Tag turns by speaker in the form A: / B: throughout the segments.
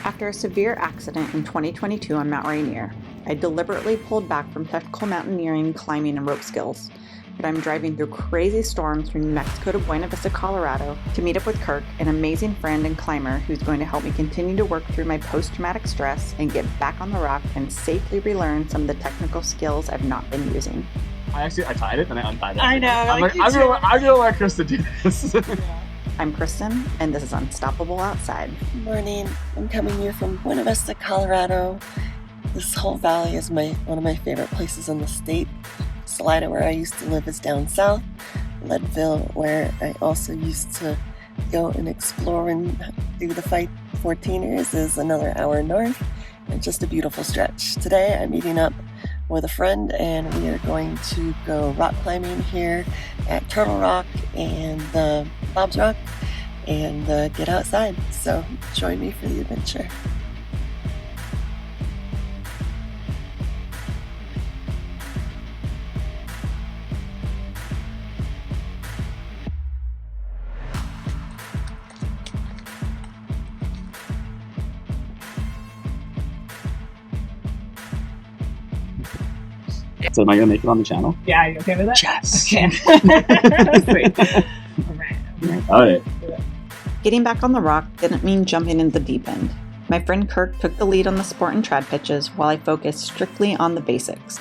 A: After a severe accident in 2022 on Mount Rainier, I deliberately pulled back from technical mountaineering, climbing, and rope skills. But I'm driving through crazy storms from New Mexico to Buena Vista, Colorado to meet up with Kirk, an amazing friend and climber who's going to help me continue to work through my post-traumatic stress and get back on the rock and safely relearn some of the technical skills I've not been using.
B: I tied it, then I untied it.
A: I know.
B: I'm gonna let Krista do this.
A: I'm Kristen, and this is Unstoppable Outside.
C: Good morning. I'm coming here from Buena Vista, Colorado. This whole valley is one of my favorite places in the state. Salida, where I used to live, is down south. Leadville, where I also used to go and explore and do the fight 14ers, is another hour north. And just a beautiful stretch. Today I'm meeting up with a friend and we are going to go rock climbing here at Turtle Rock and Bob's Rock and get outside. So join me for the adventure.
B: So am I gonna make it on the channel?
D: Yeah, are you okay with that?
B: Yes.
D: Okay. Sweet.
B: All right.
A: Getting back on the rock didn't mean jumping into the deep end. My friend Kirk took the lead on the sport and trad pitches while I focused strictly on the basics.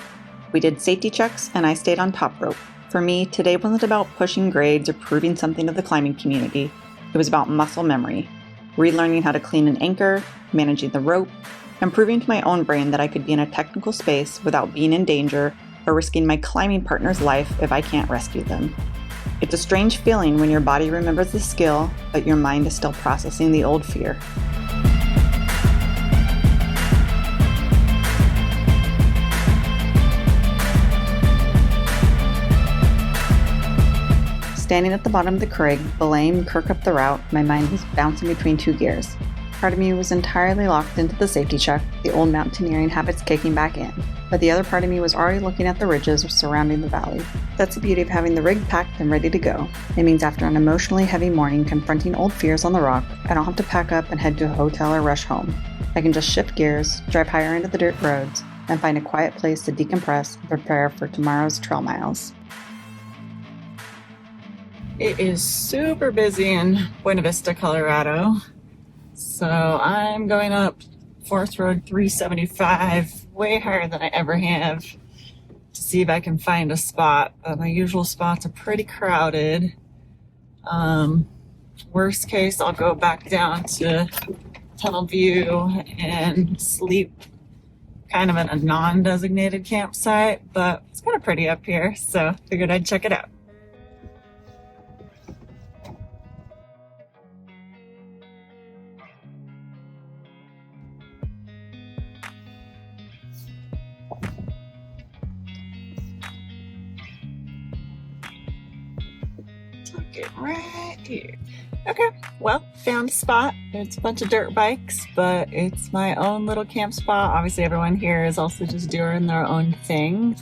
A: We did safety checks and I stayed on top rope. For me, today wasn't about pushing grades or proving something to the climbing community. It was about muscle memory, relearning how to clean an anchor, managing the rope, and proving to my own brain that I could be in a technical space without being in danger or risking my climbing partner's life if I can't rescue them. It's a strange feeling when your body remembers the skill, but your mind is still processing the old fear. Standing at the bottom of the crag, belaying Kirk up the route, my mind was bouncing between two gears. Part of me was entirely locked into the safety check, the old mountaineering habits kicking back in, but the other part of me was already looking at the ridges surrounding the valley. That's the beauty of having the rig packed and ready to go. It means after an emotionally heavy morning confronting old fears on the rock, I don't have to pack up and head to a hotel or rush home. I can just shift gears, drive higher into the dirt roads, and find a quiet place to decompress and prepare for tomorrow's trail miles. It is super busy in Buena Vista, Colorado. So I'm going up Forest Road 375, way higher than I ever have, to see if I can find a spot. My usual spots are pretty crowded. Worst case, I'll go back down to Tunnel View and sleep kind of in a non-designated campsite, but it's kind of pretty up here, so figured I'd check it out. Get right here. Okay, well, found a spot. It's a bunch of dirt bikes, but it's my own little camp spot. Obviously, everyone here is also just doing their own thing.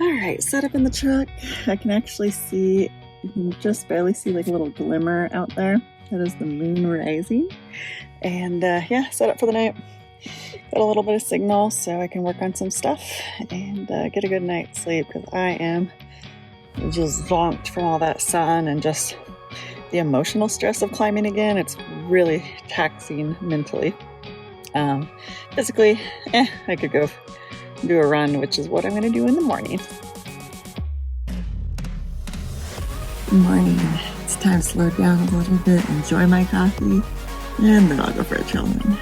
A: All right, set up in the truck. I can actually see, you can just barely see like a little glimmer out there. That is the moon rising. And yeah, set up for the night. Got a little bit of signal so I can work on some stuff and get a good night's sleep because I am just zonked from all that sun and just the emotional stress of climbing again. It's really taxing mentally. Physically, I could go do a run, which is what I'm going to do in the morning. Good morning. It's time to slow down a little bit, enjoy my coffee, and then I'll go for a trail run.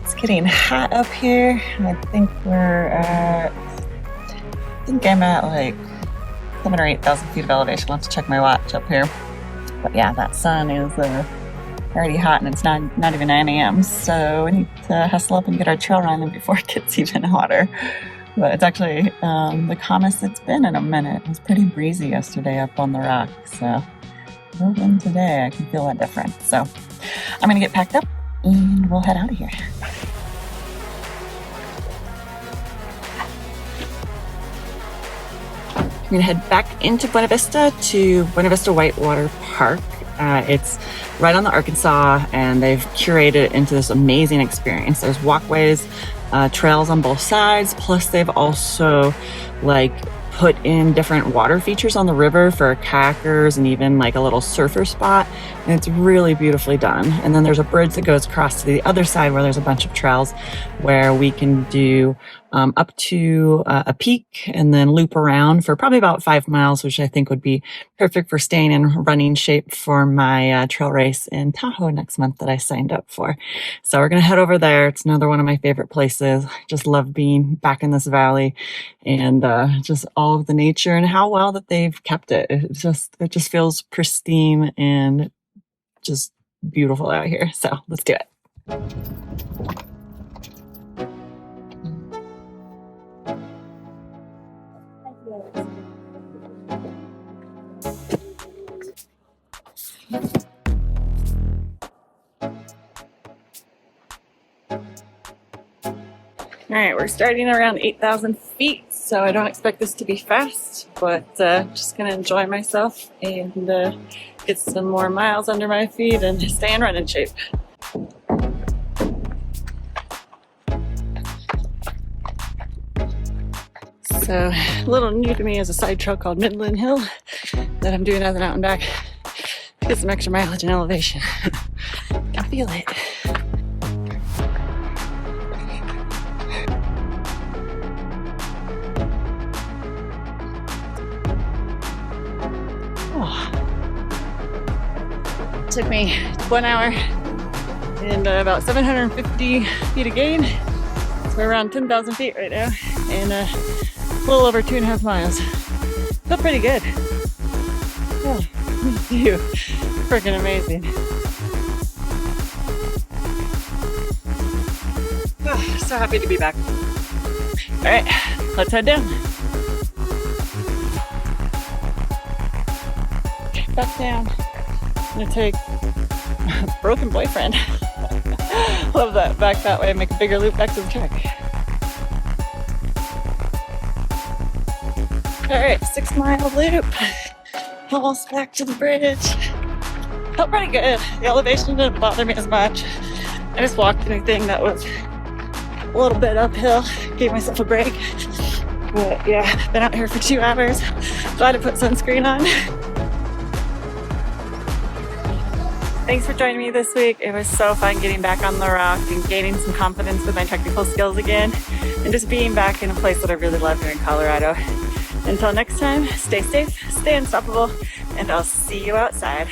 A: It's getting hot up here. I think I'm at like 7,000 or 8,000 feet of elevation. I'll have to check my watch up here. But yeah, that sun is already hot and it's not even 9 a.m. So we need to hustle up and get our trail running before it gets even hotter. But it's actually the calmest it's been in a minute. It was pretty breezy yesterday up on the rock, so no wind today. I can feel that difference. So I'm gonna get packed up and we'll head out of here. I'm gonna head back into Buena Vista to Buena Vista Whitewater Park. It's right on the Arkansas, and they've curated it into this amazing experience. There's walkways, trails on both sides, plus they've also put in different water features on the river for kayakers and even like a little surfer spot, and it's really beautifully done. And then there's a bridge that goes across to the other side where there's a bunch of trails where we can do up to a peak and then loop around for probably about 5 miles, which I think would be perfect for staying in running shape for my trail race in Tahoe next month that I signed up for. So we're gonna head over there. It's another one of my favorite places. Just love being back in this valley and just all of the nature and how well that they've kept it. It just feels pristine and just beautiful out here. So let's do it. All right, we're starting around 8,000 feet, so I don't expect this to be fast, but just gonna enjoy myself and get some more miles under my feet and stay in running shape. So a little new to me is a side trail called Midland Hill that I'm doing as an out and back to get some extra mileage and elevation. Can feel it. Took me 1 hour and about 750 feet of gain. So we're around 10,000 feet right now and a little over 2.5 miles. Felt pretty good. Oh, you freaking amazing. Oh, so happy to be back. All right, let's head down. Back down. I'm gonna take broken boyfriend. Love that. Back that way, make a bigger loop back to the track. All right, 6 mile loop. Almost back to the bridge. Felt pretty good. The elevation didn't bother me as much. I just walked anything that was a little bit uphill. Gave myself a break. But yeah, been out here for 2 hours. Glad to put sunscreen on. Thanks for joining me this week. It was so fun getting back on the rock and gaining some confidence with my technical skills again, and just being back in a place that I really love here in Colorado. Until next time, stay safe, stay unstoppable, and I'll see you outside.